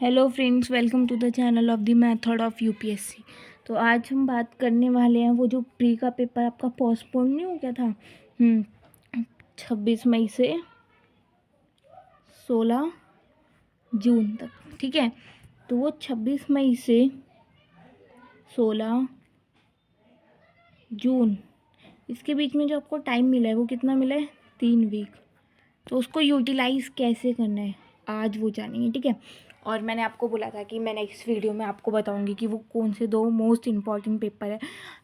Hello friends, welcome to the channel of the method of UPSC. तो आज हम बात करने वाले हैं वो जो प्री का पेपर आपका पोस्टपोन नहीं हो गया था 26 मई से 16 जून तक। ठीक है, तो वो 26 मई से 16 जून इसके बीच में जो आपको टाइम मिला है वो कितना मिला है? 3 वीक। तो उसको यूटिलाइज़ कैसे करना है आज वो जानेंगे। ठीक है, और मैंने आपको बोला था कि मैं नेक्स्ट वीडियो में आपको बताऊंगी कि वो कौन से 2 मोस्ट इम्पॉर्टेंट पेपर है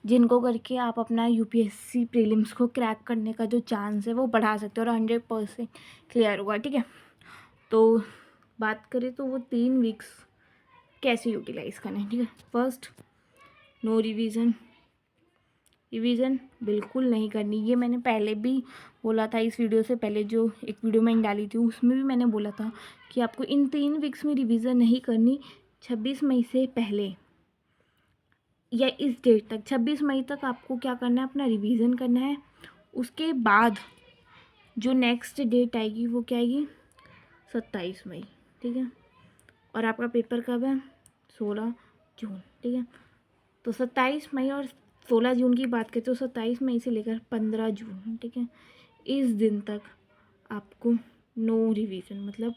जिनको करके आप अपना यूपीएससी प्रीलिम्स को क्रैक करने का जो चांस है वो बढ़ा सकते हो और 100% क्लियर होगा। ठीक है, तो बात करें तो वो 3 वीक्स कैसे यूटिलाइज़ करना है। ठीक है, फर्स्ट, नो रिवीजन बिल्कुल नहीं करनी। ये मैंने पहले भी बोला था, इस वीडियो से पहले जो एक वीडियो मैंने डाली थी उसमें भी मैंने बोला था कि आपको इन 3 वीक्स में रिवीजन नहीं करनी। 26 मई से पहले या इस डेट तक, 26 मई तक आपको क्या करना है? अपना रिवीजन करना है। उसके बाद जो नेक्स्ट डेट आएगी वो क्या आएगी? 27 मई। ठीक है, और आपका पेपर कब है? 16 जून। ठीक है, तो 27 मई और 16 जून की बात करें तो 27 मई से लेकर 15 जून, ठीक है, इस दिन तक आपको नो रिवीजन, मतलब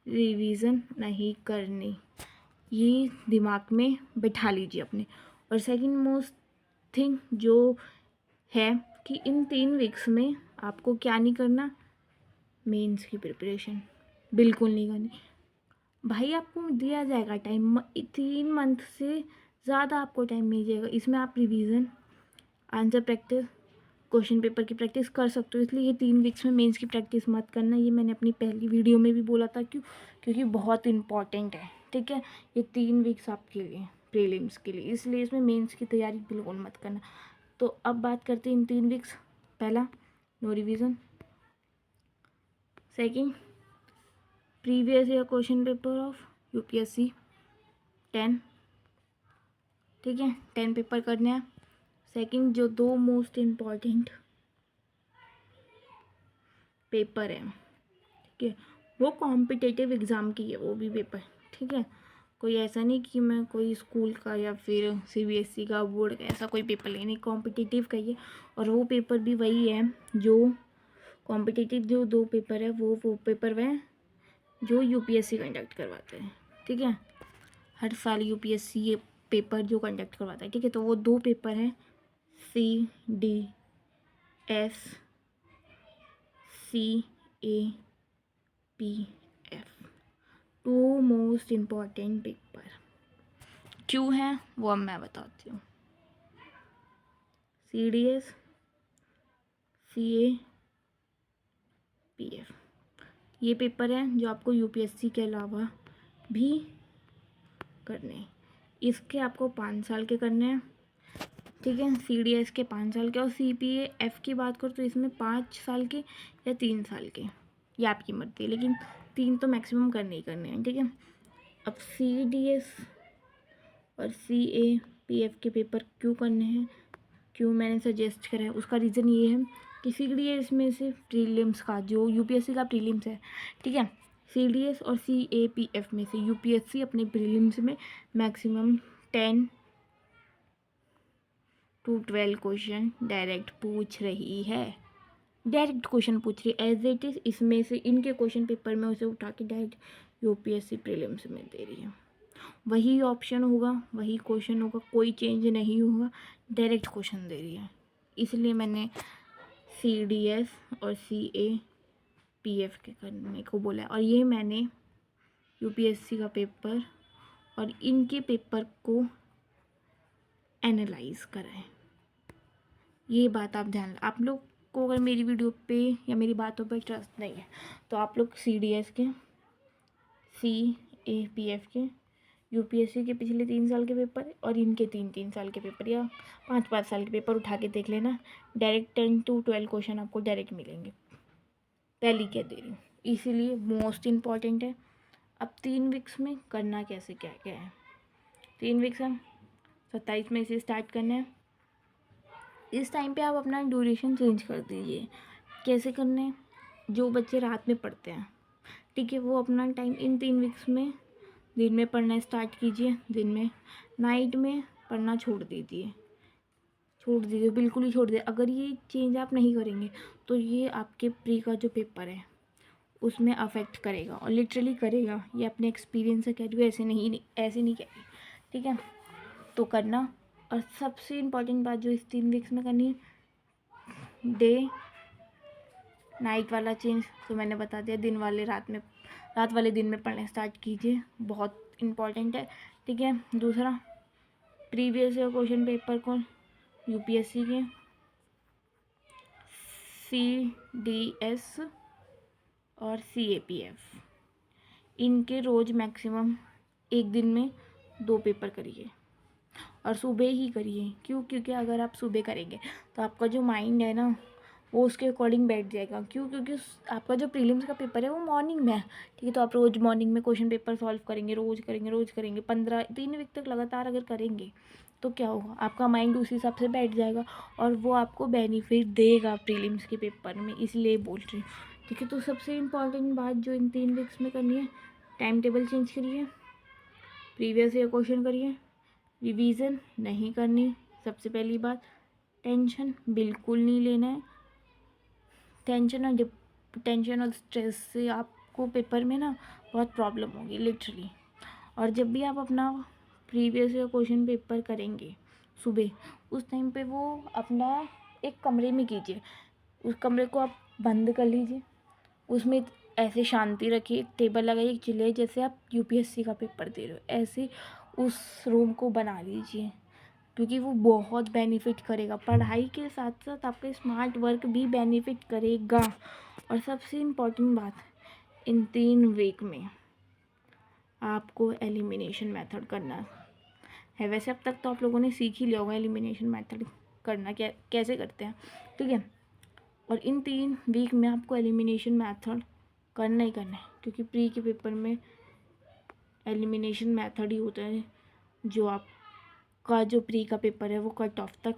रिवीजन नहीं करनी। ये दिमाग में बिठा लीजिए अपने। और सेकंड मोस्ट थिंग जो है कि इन 3 वीक्स में आपको क्या नहीं करना? मेंस की प्रिपरेशन बिल्कुल नहीं करनी। भाई आपको दिया जाएगा टाइम, 3 मंथ से ज़्यादा आपको टाइम मिल जाएगा। इसमें आप revision, answer practice, question paper की प्रैक्टिस कर सकते हो। इसलिए ये 3 वीक्स में मेंस की प्रैक्टिस मत करना। ये मैंने अपनी पहली वीडियो में भी बोला था। क्योंकि बहुत इंपॉर्टेंट है। ठीक है, ये 3 वीक्स आपके लिए प्रीलिम्स के लिए, इसलिए इसमें मेंस की तैयारी बिल्कुल मत करना। तो अब बात करते हैं इन 3 वीक्स। पहला, no revision. Second, previous year question paper of UPSC 10। ठीक है, 10 पेपर करने हैं। सेकंड, जो 2 मोस्ट इम्पॉर्टेंट पेपर है, ठीक है, वो कॉम्पिटिटिव एग्ज़ाम की है वो भी पेपर। ठीक है, कोई ऐसा नहीं कि मैं कोई स्कूल का या फिर सीबीएसई का, बोर्ड का, ऐसा कोई पेपर लेनी, कॉम्पिटिटिव का ही है। और वो पेपर भी वही है जो कॉम्पिटिटिव, जो 2 पेपर है वो पेपर वह जो यूपीएससी कंडक्ट करवाते हैं। ठीक है, हर साल यूपीएससी ये पेपर जो कंडक्ट करवाता है। ठीक है, तो वो 2 पेपर हैं, CDS, CAPF, 2 most important paper. क्यों है वो अब मैं बताती हूँ। CDS, CAPF ये पेपर हैं जो आपको यूपीएससी के अलावा भी करने हैं। इसके आपको 5 साल के करने हैं। ठीक है, CDS के 5 साल के, और CPAF की बात करो तो इसमें 5 साल के या 3 साल के, ये आपकी मर्जी है, लेकिन 3 तो मैक्सिमम करने ही करने हैं। ठीक है, अब CDS और CAPF के पेपर क्यों करने हैं, क्यों मैंने सजेस्ट करा है, उसका रीज़न ये है कि CDS में से प्रीलिम्स का, जो यूपीएससी का प्रीलिम्स है, ठीक है, CDS और CAPF में से यूपीएससी अपने प्रीलिम्स में मैक्सिमम 10 to 12 क्वेश्चन डायरेक्ट पूछ रही है। डायरेक्ट क्वेश्चन पूछ रही है एज इट इज़। इसमें से इनके क्वेश्चन पेपर में उसे उठा के डायरेक्ट यूपीएससी प्रीलिम्स में दे रही है। वही ऑप्शन होगा, वही क्वेश्चन होगा, कोई चेंज नहीं होगा, डायरेक्ट क्वेश्चन दे रही है। इसलिए मैंने CDS और CAPF के करने को बोला है। और ये मैंने यूपीएससी का पेपर और इनके पेपर को एनालाइज करा है। ये बात आप ध्यान, आप लोग को अगर मेरी वीडियो पे या मेरी बातों पर ट्रस्ट नहीं है तो आप लोग CDS के, CAPF के, यूपीएससी के पिछले 3 साल के पेपर और इनके 3 साल के पेपर या 5 साल के पेपर उठा के देख लेना। डायरेक्ट 10 to 12 क्वेश्चन आपको डायरेक्ट मिलेंगे। पहली क्या दे रही हूँ, इसीलिए मोस्ट इम्पॉर्टेंट है। अब 3 वीक्स में करना कैसे, क्या क्या है। 3 वीक्स हम 27 मई से स्टार्ट करना है। इस टाइम पे आप अपना ड्यूरेशन चेंज कर दीजिए। कैसे करना है? जो बच्चे रात में पढ़ते हैं, ठीक है, वो अपना टाइम इन 3 वीक्स में दिन में पढ़ना स्टार्ट कीजिए, दिन में, नाइट में पढ़ना छोड़ दीजिए, बिल्कुल ही छोड़ दीजिए। अगर ये चेंज आप नहीं करेंगे तो ये आपके प्री का जो पेपर है उसमें अफेक्ट करेगा, और लिटरली करेगा। ये अपने एक्सपीरियंस से कह रही हूँ, ऐसे नहीं कह रही, ठीक है। तो करना। और सबसे इम्पोर्टेंट बात जो इस 3 वीक्स में करनी है, डे नाइट वाला चेंज तो मैंने बता दिया, रात वाले दिन में पढ़ना स्टार्ट कीजिए, बहुत इम्पॉर्टेंट है, ठीक है। दूसरा, प्रीवियस ईयर क्वेश्चन पेपर को यूपीएससी के, CDS और CAPF, इनके रोज़ मैक्सिमम एक दिन में 2 पेपर करिए, और सुबह ही करिए। क्यों? क्योंकि अगर आप सुबह करेंगे तो आपका जो माइंड है ना वो उसके अकॉर्डिंग बैठ जाएगा। क्यों? क्योंकि आपका जो प्रीलिम्स का पेपर है वो मॉर्निंग में है, ठीक है। तो आप रोज़ मॉर्निंग में क्वेश्चन पेपर सॉल्व करेंगे, रोज़ करेंगे 3 वीक तक लगातार अगर करेंगे तो क्या होगा, आपका माइंड उसी हिसाब से बैठ जाएगा, और वो आपको बेनिफिट देगा प्रीलिम्स के पेपर में, इसलिए बोल रही हूँ, ठीक है। तो सबसे इम्पॉर्टेंट बात जो इन 3 वीक्स में करनी है, टाइम टेबल चेंज करिए, प्रीवियस ईयर क्वेश्चन करिए, रिवीजन नहीं करनी। सबसे पहली बात, टेंशन बिल्कुल नहीं लेना है। टेंशन और स्ट्रेस से आपको पेपर में ना बहुत प्रॉब्लम होगी, लिटरली। और जब भी आप अपना प्रीवियस ईयर क्वेश्चन पेपर करेंगे सुबह, उस टाइम पे वो अपना एक कमरे में कीजिए, उस कमरे को आप बंद कर लीजिए, उसमें ऐसे शांति रखिए, एक टेबल लगाइए, एक चिल्लाइए, जैसे आप यूपीएससी का पेपर दे रहे हो, ऐसे उस रूम को बना लीजिए, क्योंकि वो बहुत बेनिफिट करेगा। पढ़ाई के साथ साथ आपका स्मार्ट वर्क भी बेनिफिट करेगा। और सबसे इम्पॉर्टेंट बात, इन 3 वीक में आपको एलिमिनेशन मेथड करना है। वैसे अब तक तो आप लोगों ने सीख ही लिया होगा एलिमिनेशन मेथड करना कैसे करते हैं, ठीक है। और इन 3 वीक में आपको एलिमिनेशन मेथड करना ही करना है, क्योंकि प्री के पेपर में एलिमिनेशन मेथड ही होता है जो आपका जो प्री का पेपर है वो कट ऑफ तक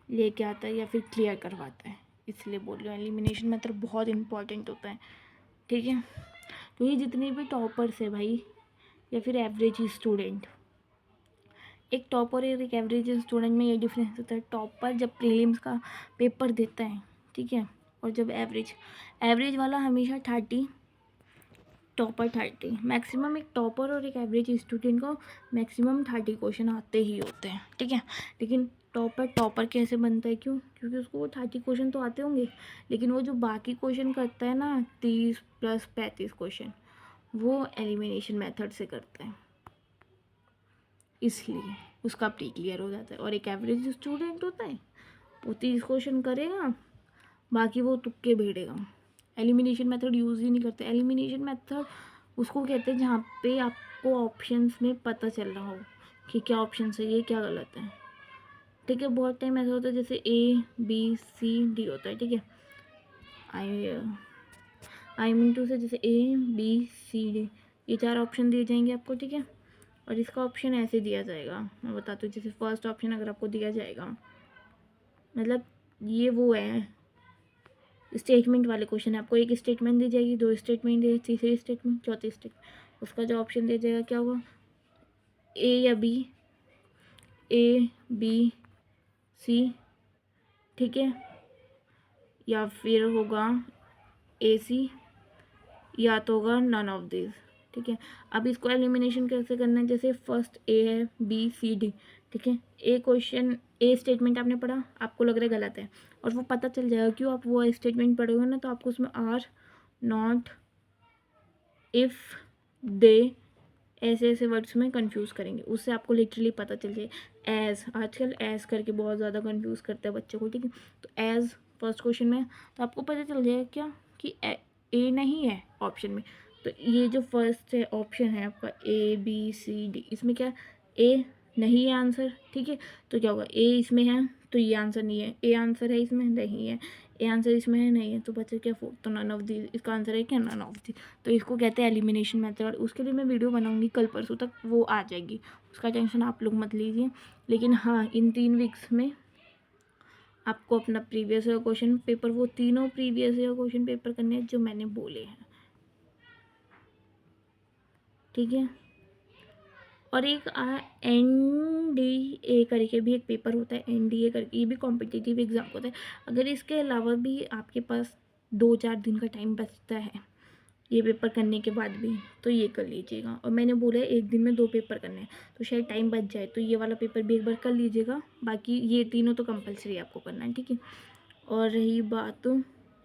लेके आता है या फिर क्लियर करवाता है। इसलिए बोल रही हूँ, एलिमिनेशन मेथड बहुत इंपॉर्टेंट होता है, ठीक है। क्योंकि जितने भी टॉपर्स है भाई, या फिर एवरेज स्टूडेंट, एक टॉपर और एक एवरेज स्टूडेंट में ये डिफरेंस होता है। टॉपर जब प्रीलिम्स का पेपर देता है, ठीक है, और जब एवरेज वाला हमेशा 30, टॉपर 30, मैक्सिमम एक टॉपर और एक एवरेज स्टूडेंट को मैक्सिमम 30 क्वेश्चन आते ही होते हैं, ठीक है। लेकिन टॉपर कैसे बनता है? क्यों? क्योंकि उसको वो 30 क्वेश्चन तो आते होंगे, लेकिन वो जो बाकी क्वेश्चन करता है ना, 30 + 35 क्वेश्चन, वो एलिमिनेशन मेथड से करता है, इसलिए उसका प्री क्लियर हो जाता है। और एक एवरेज स्टूडेंट होता है, वो 30 क्वेश्चन करेगा, बाकी वो तुक्के भेड़ेगा, एलिमिनेशन मेथड यूज़ ही नहीं करते। एलिमिनेशन मेथड उसको कहते हैं जहाँ पे आपको ऑप्शंस में पता चल रहा हो कि क्या ऑप्शन सही है क्या गलत है, ठीक है। बहुत टाइम ऐसा होता है जैसे ABCD होता है, ठीक है। आई मीन टू से जैसे ABCD ये 4 ऑप्शन दिए जाएंगे आपको, ठीक है। और इसका ऑप्शन ऐसे दिया जाएगा, मैं बताती हूँ। जैसे फर्स्ट ऑप्शन अगर आपको दिया जाएगा, मतलब ये वो है स्टेटमेंट वाले क्वेश्चन है, आपको एक स्टेटमेंट दी जाएगी, 2 स्टेटमेंट दी, तीसरी स्टेटमेंट, चौथी स्टेटमेंट, उसका जो ऑप्शन दिया जाएगा क्या होगा, A या B, ABC, ठीक है, या फिर होगा AC, या तो होगा नन ऑफ दिस, ठीक है। अब इसको एलिमिनेशन कैसे करना है? जैसे फर्स्ट A है, BCD, ठीक है। ए स्टेटमेंट आपने पढ़ा, आपको लग रहा है गलत है, और वो पता चल जाएगा। क्यों? आप वो स्टेटमेंट पढ़ोगे ना तो आपको उसमें आर, नॉट, इफ़, दे, ऐसे वर्ड्स में कंफ्यूज करेंगे, उससे आपको लिटरली पता चल जाए। एज, आजकल एज करके बहुत ज़्यादा कंफ्यूज करते हैं बच्चों को, ठीक है। तो एज फर्स्ट क्वेश्चन में तो आपको पता चल जाएगा क्या कि ए नहीं है ऑप्शन में, तो ये जो फर्स्ट है ऑप्शन है आपका ABCD, इसमें क्या ए नहीं है आंसर, ठीक है। तो क्या होगा, ए इसमें है तो ये आंसर नहीं है, ए आंसर है इसमें नहीं है, ए आंसर इसमें है नहीं है, तो बचा क्या 4, तो नन ऑफ दी, इसका आंसर है क्या, नन ऑफ दी। तो इसको कहते हैं एलिमिनेशन मेथड। उसके लिए मैं वीडियो बनाऊंगी कल परसों तक, वो आ जाएगी, उसका टेंशन आप लोग मत लीजिए। लेकिन हाँ, इन 3 वीक्स में आपको अपना प्रीवियस ईयर क्वेश्चन पेपर, वो तीनों प्रीवियस ईयर क्वेश्चन पेपर करने हैं जो मैंने बोले हैं, ठीक है। और एक NDA करके भी एक पेपर होता है, NDA करके, ये भी कॉम्पिटिटिव एग्ज़ाम होता है। अगर इसके अलावा भी आपके पास 2-4 दिन का टाइम बचता है ये पेपर करने के बाद भी, तो ये कर लीजिएगा। और मैंने बोला है एक दिन में 2 पेपर करने हैं, तो शायद टाइम बच जाए, तो ये वाला पेपर भी एक बार कर लीजिएगा। बाकी ये तीनों तो कंपलसरी आपको करना है, ठीक है। और रही बात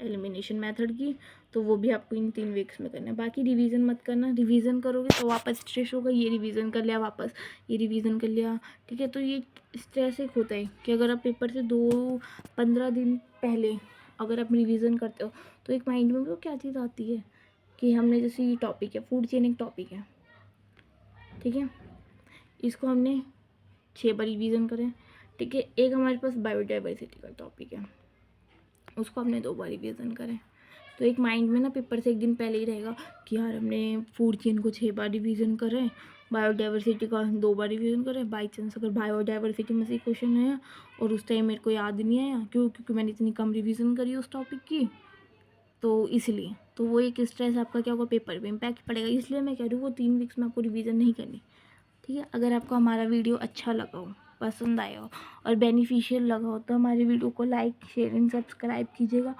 एलिमिनेशन मेथड की, तो वो भी आपको इन 3 वीक्स में करना है। बाकी रिवीजन मत करना, रिवीजन करोगे तो वापस स्ट्रेस होगा, ये रिवीजन कर लिया वापस, ये रिवीजन कर लिया, ठीक है। तो ये स्ट्रेस एक होता है कि अगर आप पेपर से 15 दिन पहले अगर आप रिवीजन करते हो, तो एक माइंड में वो क्या चीज़ आती है कि हमने जैसे ये टॉपिक है, फूड चेन एक टॉपिक है, ठीक है, इसको हमने 6 बार रिवीजन करें, ठीक है। एक हमारे पास बायोडाइवर्सिटी का टॉपिक है, उसको हमने 2 बार रिवीजन करें, तो एक माइंड में ना पेपर से एक दिन पहले ही रहेगा कि यार हमने फूड चेन को 6 बार रिवीजन करें, बायोडाइवर्सिटी का 2 बार रिवीजन करें। बाई चांस अगर बायोडाइवर्सिटी में से क्वेश्चन आया और उस टाइम मेरे को याद नहीं आया, क्योंकि मैंने इतनी कम रिवीजन करी उस टॉपिक की, तो इसलिए तो वो एक स्ट्रेस आपका क्या होगा, पेपर पे इम्पैक्ट पड़ेगा। इसलिए मैं कह रही हूँ वो 3 वीक्स में आपको रिवीजन नहीं करनी, ठीक है। अगर आपको हमारा वीडियो अच्छा लगा हो, पसंद आया हो और बेनिफिशियल लगा हो, तो हमारे वीडियो को लाइक, शेयर एंड सब्सक्राइब कीजिएगा।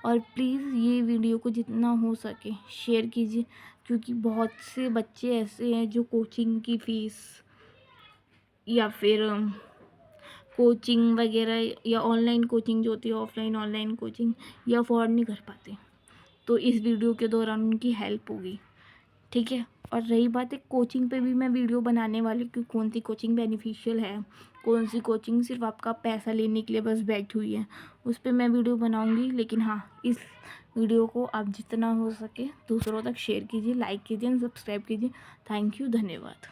और प्लीज़ ये वीडियो को जितना हो सके शेयर कीजिए, क्योंकि बहुत से बच्चे ऐसे हैं जो कोचिंग की फ़ीस या फिर कोचिंग वगैरह या ऑनलाइन कोचिंग जो होती है, ऑफलाइन ऑनलाइन कोचिंग, या अफोर्ड नहीं कर पाते, तो इस वीडियो के दौरान उनकी हेल्प होगी, ठीक है। और रही बात है कोचिंग पे भी मैं वीडियो बनाने वाली हूँ कि कौन सी कोचिंग बेनिफिशियल है, कौन सी कोचिंग सिर्फ आपका पैसा लेने के लिए बस बैठी हुई है, उस पर मैं वीडियो बनाऊँगी। लेकिन हाँ, इस वीडियो को आप जितना हो सके दूसरों तक शेयर कीजिए, लाइक कीजिए, सब्सक्राइब कीजिए। थैंक यू, धन्यवाद।